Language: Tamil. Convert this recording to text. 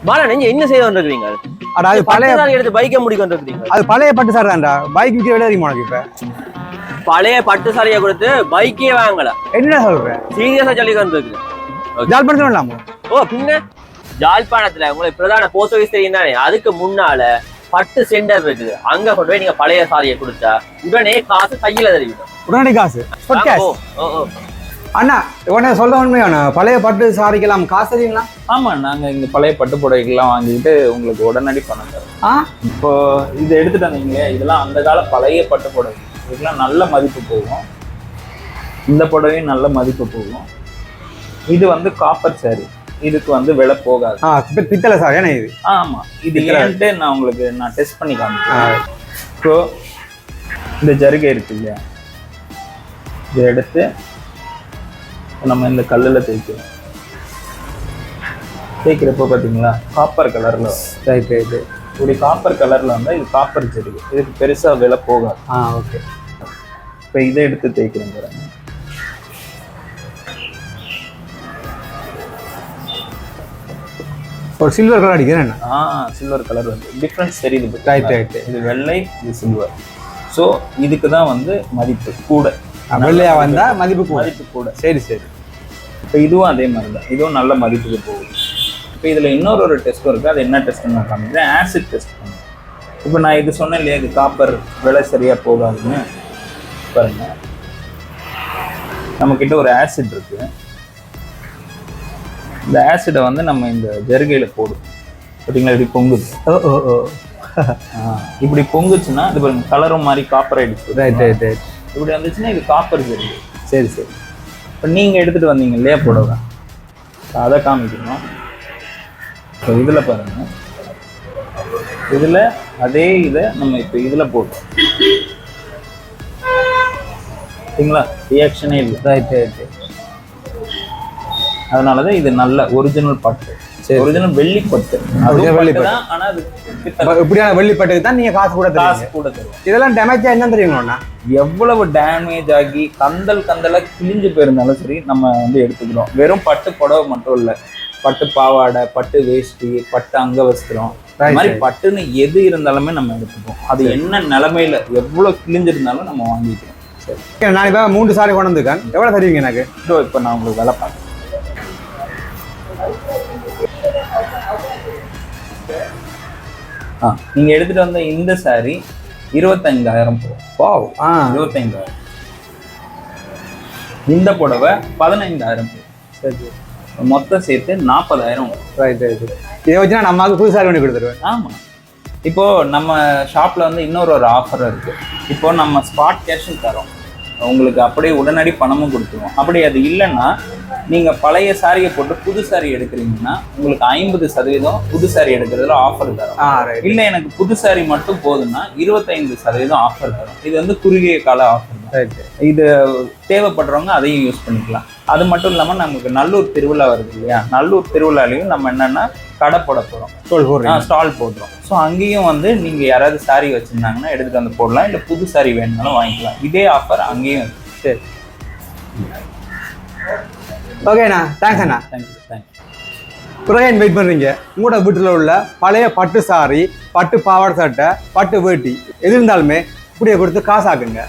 பாலா நீங்க என்ன செய்ய வந்திருக்கீங்க? அட அது பழைய எடுத்து பைக்கை முடிக்க வந்திருக்கீங்க. அது பழைய பட்டு சாரி தான்டா. பைக் விற்க விட தெரியுமா உனக்கு? இப்ப பழைய பட்டு சாரியை கொடுத்து பைக்கே வாங்கல. என்ன சொல்றேன்? சீரியஸா சொல்லி வந்திருக்கு. ஜாழ்ப்பாணத்துல இல்லாம ஓ பின்ன ஜாழ்ப்பாணத்துல உங்களுக்கு பிரதான போஸ்ட் ஆஃபீஸ் தெரியும் தானே, அதுக்கு முன்னால பட்டு சென்டர் இருக்குது. அங்க கொண்டு போய் நீங்க பழைய சாரியை கொடுத்தா உடனே காசு கையில தெரிவிக்கும். உடனடி காசு அண்ணா உடனே சொல்ல உண்மையான பழைய பட்டு சாரிக்கெல்லாம் காசு தெரியுங்களா? ஆமா, நாங்க இங்க பழைய பட்டு புடவைகள்லாம் வாங்கிட்டு உங்களுக்கு உடனடி பணம் தரோம். இப்போ இதை எடுத்துட்டு வந்தீங்க, இதெல்லாம் அந்த கால பழைய பட்டு புடவை, இதுக்கெல்லாம் நல்ல மதிப்பு போகும். இந்த புடவையும் நல்ல மதிப்பு போகும். இது வந்து காப்பர் சாரி, இதுக்கு வந்து விலை போகாது. பித்தளை சாரி ஏன்னா இது. ஆமா, இது ஏன்ட்டு நான் உங்களுக்கு டெஸ்ட் பண்ணி காமிக்கிறேன். இப்போ இந்த ஜருகை இருக்கு இல்லையா, இதை எடுத்து நம்ம இந்த கல்லில் தேய்க்கிறோம். தேய்க்கிறப்போ பார்த்தீங்களா காப்பர் கலரில் இது இப்படி காப்பர் கலரில் வந்தால் இது காப்பர் ஜருகை, இதுக்கு பெருசாக விலை போகாது. ஓகே. இப்போ இதை எடுத்து தேய்க்கிறோம் பாருங்க. ஒரு சில்வர் கலர் அடிக்கிறேன். சில்வர் கலர் வந்து டிஃப்ரென்ஸ் தெரியுது. ரைட். இது வெள்ளை, இது சில்வர். ஸோ இதுக்கு தான் வந்து மதிப்பு கூட. வெள்ளையா வந்தா மதிப்பு கூட. சரி. இப்போ இதுவும் அதே மாதிரி தான், இதுவும் நல்ல மதிப்புக்கு போகுது. இப்போ இதில் இன்னொரு டெஸ்ட்டும் இருக்குது. அது என்ன டெஸ்ட்னு நான் காமிக்கிறேன். ஆசிட் டெஸ்ட் பண்ணுறேன். இப்போ நான் இது சொன்னேன் இல்லையா, இது காப்பர் விலை சரியாக போகாதுன்னு. பாருங்க, நம்மக்கிட்ட ஒரு ஆசிட் இருக்குது. இந்த ஆசிடை வந்து நம்ம இந்த ஜருகையில் போடும். பார்த்தீங்களா, இப்படி பொங்குது. இப்படி பொங்குச்சுன்னா இது பாருங்க, கலரும் மாதிரி காப்பர் ஆயிடுச்சு. ரைட். இப்படி வந்துச்சுன்னா இது காப்பர் ஜருகை. சரி. இப்போ நீங்கள் எடுத்துகிட்டு வந்தீங்க இல்லையா புடவை, அதை காமிக்கணும். இப்போ இதில் பாருங்கள், இதில் அதே இதை நம்ம இப்போ இதில் போட்டோம். சரிங்களா, ரியாக்ஷனே இல்லை. ரைட். அதனால தான் இது நல்ல ஒரிஜினல் பட்டு, ஒரிஜினல் வெள்ளி பட்டு. ஆனால் அது இப்படியான வெள்ளி பட்டுக்கு தான் நீங்கள் காசு கூட தருவீங்க. இதெல்லாம் டேமேஜ் என்ன தெரியுங்களா? எவ்வளவு டேமேஜ் ஆகி கந்தலாக கிழிஞ்சு போயிருந்தாலும் சரி, நம்ம வந்து எடுத்துக்கிறோம். வெறும் பட்டு புடவை மட்டும் இல்லை, பட்டு பாவாடை, பட்டு வேஷ்டி, பட்டு அங்கவஸ்திரம், இந்த மாதிரி பட்டுன்னு எது இருந்தாலுமே நம்ம எடுத்துப்போம். அது என்ன நிலைமையில எவ்வளவு கிழிஞ்சிருந்தாலும் நம்ம வாங்கிக்கிறோம். சரி, நான் இப்போ 3 சாரி கொண்டு வந்துருக்கேன். எவ்வளோ தருவீங்க எனக்கு? இப்போ நான் உங்களுக்கு வேலை பார்க்குறேன். நீங்க எடுத்துட்டு வந்த இந்த சாரி 25,000 போகும். 25,000. இந்த புடவை 15,000 போகும். சரி, மொத்தம் சேர்த்து 40,000. ரைட். இதை வச்சு நான் நம்ம புது சாரி பண்ணி கொடுத்துருவேன். ஆமா, இப்போ நம்ம ஷாப்ல வந்து இன்னொரு ஆஃபர் இருக்கு. இப்போ நம்ம ஸ்பாட் கேஷும் தரோம் உங்களுக்கு, அப்படியே உடனடி பணமும் கொடுத்துருவோம். அப்படி அது இல்லைன்னா நீங்க பழைய சாரியை போட்டு புது சாரி எடுக்கிறீங்கன்னா உங்களுக்கு 50% புது சாரி எடுக்கிறதுல ஆஃபர் தரும். இல்லை எனக்கு புது சாரி மட்டும் போதுன்னா 25% ஆஃபர் தரும். இது வந்து குறுகிய கால ஆஃபர் தான். இது தேவைப்படுறவங்க அதையும் யூஸ் பண்ணிக்கலாம். அது மட்டும் இல்லாமல் நமக்கு நல்லூர் திருவிழா வருது இல்லையா, நல்லூர் திருவிழாலையும் நம்ம என்னன்னா கடை போட போகிறோம், ஸ்டால் போடுறோம். ஸோ அங்கேயும் வந்து நீங்கள் யாராவது சாரி வச்சுருந்தாங்கன்னா எடுத்துகிட்டு வந்து போடலாம். இல்லை புது சாரி வேணுனாலும் வாங்கிக்கலாம். இதே ஆஃபர் அங்கேயும் இருக்கு. சரி, ஓகேண்ணா. தேங்க்ஸ் அண்ணா. தேங்க்யூ. புறையன் வெயிட் பண்ணுறீங்க. உங்களோட வீட்டில் உள்ள பழைய பட்டு சாரி, பட்டு பாவாடை சட்டை, பட்டு வேட்டி எது இருந்தாலுமே இப்படியே கொடுத்து காசாக்குங்க.